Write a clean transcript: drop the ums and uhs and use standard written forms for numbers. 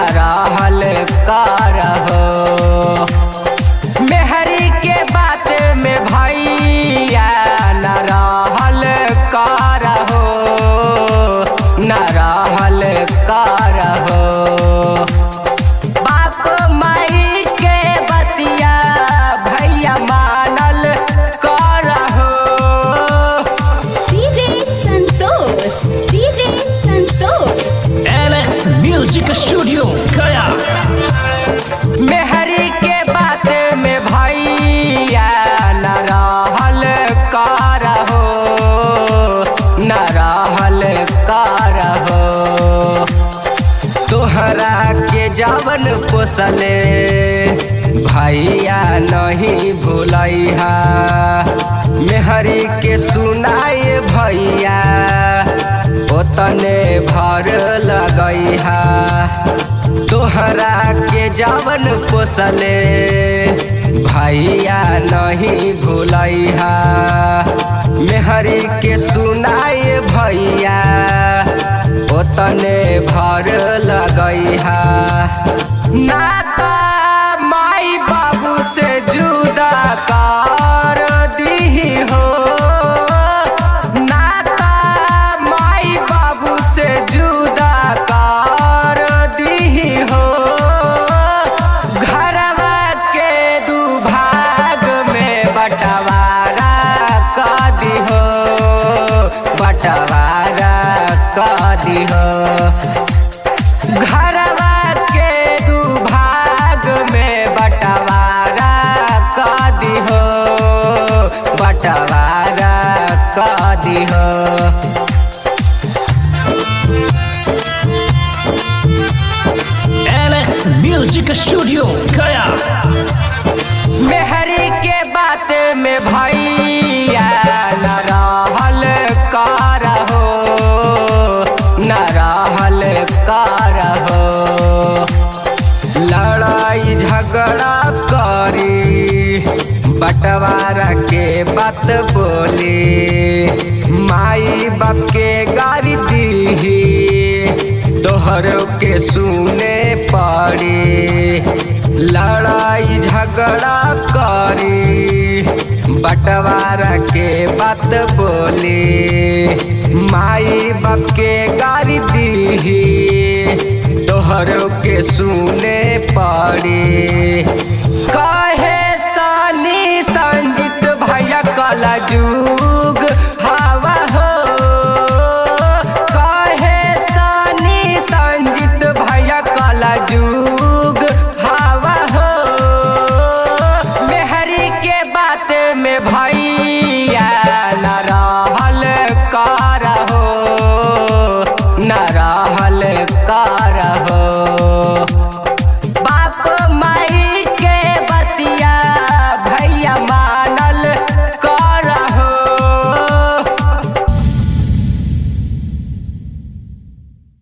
न रहल करहो। मेहरी के बात में भैया न रहल करहो, न रहल करहो। बाप माई के बतिया भैया मानल करहो। DJ Santosh Alex music studio गया। मेहरी के बात में भैया न रहल करहो, न रहल करहो। तोहरा के जवन पोसले भैया नहीं भूलैहा। मेहरी के सुनाए भैया ओतने भर लगैहा। तोहरा के जवन पोसले भैया नहीं भूलैहा। मेहरी के सुनाए भैया ओतने भर लगैहा। नाता माई बाबू से जुदा कर दीही हो, नाता माई बाबू से जुदा कर दीही हो। घरवा के दू भाग में बंटवारा कर दीहो, बंटवारा कर दीहो। घरवा के दू भाग में बंटवारा कर दीहो, बंटवारा कर दीहो। एलेक्स म्यूजिक स्टूडियो गया। मेहरी के बात में भैया न रहल करहो, न रहल करहो। लड़ाई झगड़ा करी बंटवारा के बात बोली। माई बाप के गारी दीही तोहरों के सुने पड़ी। लड़ाई झगड़ा करी बंटवारा के बात बोली। माई बाप के गारी दीही तोहरों के सुने पड़ी। कहे सनी संजीत भैया कला जुग हवा हो। कहे सनी संजीत भैया कला जुग हवा हो। मेहरी के बात में भैया न रहल करहो, न रहल कर